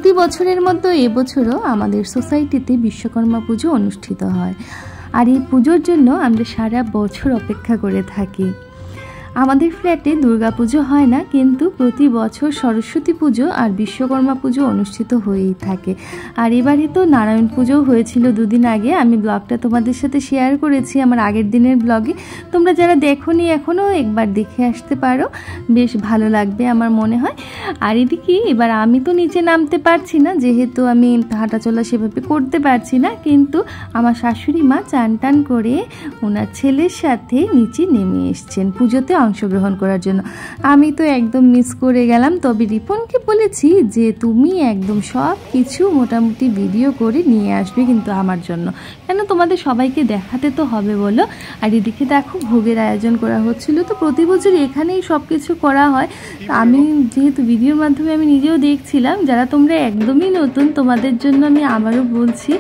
প্রতি বছরের মতো এবছরও আমাদের সোসাইটিতে বিশ্বকর্মা পুজো অনুষ্ঠিত হয়। আর এই পুজোর জন্য আমরা সারা বছর অপেক্ষা করে থাকি। আমাদের ফ্ল্যাটে দুর্গা পুজো হয় না, কিন্তু প্রতি বছর সরস্বতী পুজো আর বিশ্বকর্মা পুজো অনুষ্ঠিত হয়েই থাকে। আর এবারে তো নারায়ণ পুজোও হয়েছিল দুদিন আগে। আমি ব্লগটা তোমাদের সাথে শেয়ার করেছি আমার আগের দিনের ব্লগে। তোমরা যারা দেখোনি এখনও একবার দেখে আসতে পারো, বেশ ভালো লাগবে আমার মনে হয়। আর এদিকে এবার আমি তো নিচে নামতে পারছি না, যেহেতু আমি হাঁটাচলা সেভাবে করতে পারছি না, কিন্তু আমার শাশুড়ি মা চান টান করে ওনার ছেলের সাথে নিচে নেমে এসছেন পুজোতে অংশগ্রহণ করার জন্য। আমি তো একদম মিস করে গেলাম। তবে রিপনকে বলেছি যে তুমি একদম সব কিছু মোটামুটি ভিডিও করে নিয়ে আসবে কিন্তু আমার জন্য, কেন তোমাদের সবাইকে দেখাতে তো হবে বলো। আর এদিকে দেখো ভোগের আয়োজন করা হচ্ছিল। তো প্রতি বছর এখানেই সব কিছু করা হয়। আমি যেহেতু ভিডিওর মাধ্যমে আমি নিজেও দেখছিলাম, যারা তোমরা একদমই নতুন তোমাদের জন্য আমি আবারও বলছি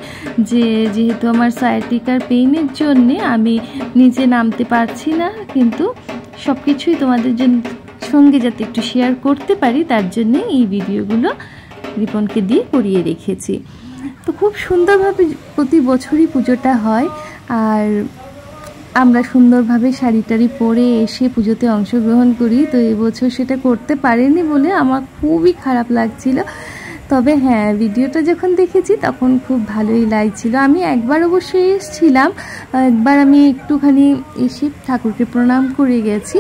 যে যেহেতু আমার সায়াটিকার পেইনের জন্যে আমি নিচে নামতে পারছি না, কিন্তু সব কিছুই তোমাদের সঙ্গে যাতে একটু শেয়ার করতে পারি তার জন্যে এই ভিডিওগুলো রিপনকে দিয়ে করিয়ে রেখেছি। তো খুব সুন্দরভাবে প্রতি বছরই পুজোটা হয়। আর আমরা সুন্দরভাবে শাড়ি টাড়ি পরে এসে পুজোতে অংশগ্রহণ করি। তো এবছর সেটা করতে পারিনি বলে আমার খুবই খারাপ লাগছিল। তবে হ্যাঁ, ভিডিওটা যখন দেখেছি তখন খুব ভালোই লাগছিল। আমি একবার অবশ্যই এসেছিলাম, একবার আমি একটুখানি এসে ঠাকুরকে প্রণাম করে গেছি।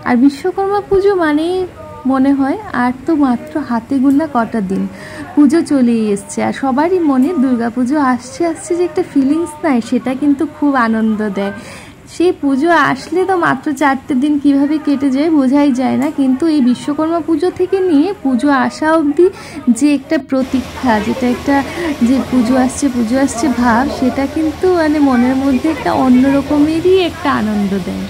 আর বিশ্বকর্মা পুজো মানে মনে হয় আর তো মাত্র হাতে গোনা কটা দিন পুজো চলেই এসছে। আর সবারই মনে দুর্গা পুজো আসছে আসছে যে একটা ফিলিংস নাই, সেটা কিন্তু খুব আনন্দ দেয়। সেই পুজো আসলে তো মাত্র 4টে দিন কিভাবে কেটে যায় বোঝাই যায় না, কিন্তু এই বিশ্বকর্মা পুজো থেকে নিয়ে পুজো আসা অবধি যে একটা প্রতীক্ষা, যেটা একটা যে পুজো আসছে ভাব, সেটা কিন্তু মানে মনের মধ্যে একটা অন্যরকমেরই একটা আনন্দ দেয়।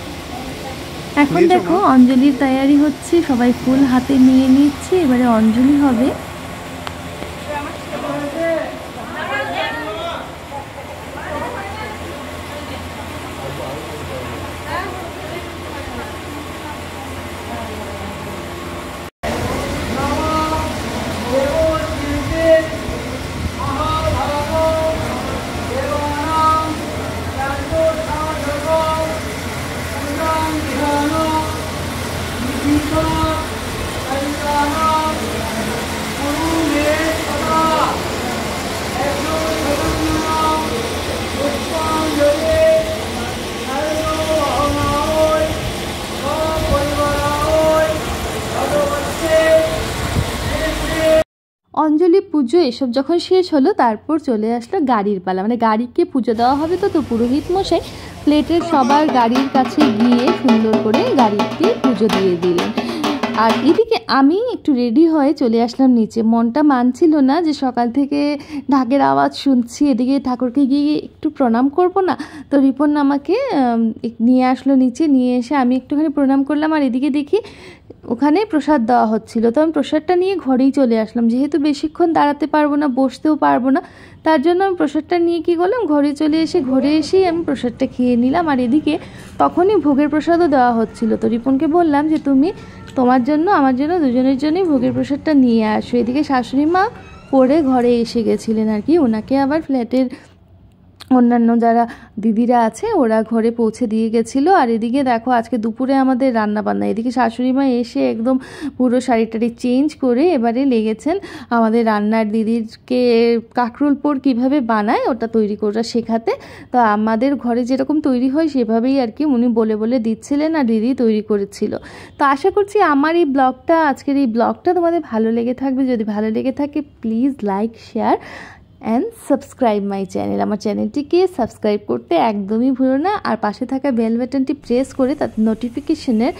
এখন দেখো অঞ্জলির তৈরি হচ্ছে, সবাই ফুল হাতে নিয়ে নিচ্ছে, এবারে অঞ্জলি হবে। অঞ্জলি পুজো এসব যখন শেষ হলো, তারপর চলে আসলো গাড়ির পালা। মানে গাড়িকে পুজো দেওয়া হবে, তো পুরোহিত মশাই প্লেটের সবার গাড়ির কাছে গিয়ে সুন্দর করে গাড়িকে পুজো দিয়ে দিলেন। আর এদিকে আমি একটু রেডি হয়ে চলে আসলাম নিচে। মনটা মানছিল না যে সকাল থেকে ঢাকের আওয়াজ শুনছি, এদিকে ঠাকুরকে গিয়ে একটু প্রণাম করব না। তো রিপন আমাকে নিয়ে আসলো নিচে, নিয়ে এসে আমি একটুখানি প্রণাম করলাম। আর এদিকে দেখি ওখানে প্রসাদ দেওয়া হচ্ছিল। তো আমি প্রসাদটা নিয়ে ঘরেই চলে আসলাম, যেহেতু বেশিক্ষণ দাঁড়াতে পারবো না, বসতেও পারবো না, তার জন্য আমি প্রসাদটা নিয়ে কী করলাম, ঘরে চলে এসে ঘরে এসেই আমি প্রসাদটা খেয়ে নিলাম। আর এদিকে তখনই ভোগের প্রসাদও দেওয়া হচ্ছিল। তো রিপনকে বললাম যে তুমি তোমার জন্য আমার জন্য দুজনের জন্যই ভোগের প্রসাদটা নিয়ে আসো। এদিকে শাশুড়ি মা পরে ঘরে এসে গেছিলেন আর কি, ওনাকে আবার ফ্ল্যাটের অন্যান্য যারা দিদিরা আছে ওরা ঘরে পৌঁছে দিয়ে গেছিলো। আর এদিকে দেখো আজকে দুপুরে আমাদের রান্না বান্না। এদিকে শাশুড়ি মা এসে একদম পুরো শাড়িটারি চেঞ্জ করে এবারে লেগেছেন আমাদের রান্নার দিদিরকে কাঁকরোল পোড় কীভাবে বানায় ওটা তৈরি করা শেখাতে। তো আমাদের ঘরে যেরকম তৈরি হয় সেভাবেই আর কি উনি বলে বলে দিচ্ছিলেন, আর দিদি তৈরি করেছিল। তো আশা করছি আমার এই ব্লগটা, আজকের এই ব্লগটা তোমাদের ভালো লেগে থাকবে। যদি ভালো লেগে থাকে please like, share and subscribe my channel. আমার চ্যানেলটিকে সাবস্ক্রাইব করতে একদমই ভুলো না। আর পাশে থাকা বেল বাটনটি প্রেস করে তার নোটিফিকেশনের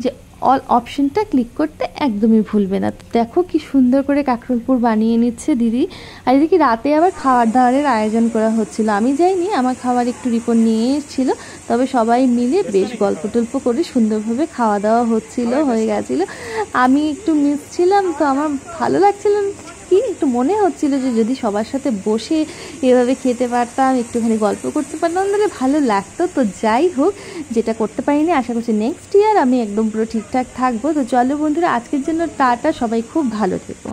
যে অল অপশনটা ক্লিক করতে একদমই ভুলবে না। দেখো কি সুন্দর করে কাঁকরোল পোড় বানিয়ে নিচ্ছে দিদি। আর এদিকে রাতে আবার খাবার দাবারের আয়োজন করা হচ্ছিল। আমি যাইনি, আমার খাবার একটু রিপন নিয়ে এসেছিল। তবে সবাই মিলে বেশ গল্প টল্প করে সুন্দরভাবে খাওয়া দাওয়া হয়ে গেছিলো। আমি একটু মিস ছিলাম, তো আমার ভালো লাগছিল কি কি একটু মনে হচ্ছিল যে যদি সবার সাথে বসে এভাবে খেতে পারতাম, একটুখানি গল্প করতে পারতাম তাহলে ভালো লাগতো। তো যাই হোক, যেটা করতে পারিনি, আশা করছি নেক্সট ইয়ার আমি একদম পুরো ঠিকঠাক থাকবো। তো চলো বন্ধুরা, আজকের জন্য টাটা, সবাই খুব ভালো থেকো।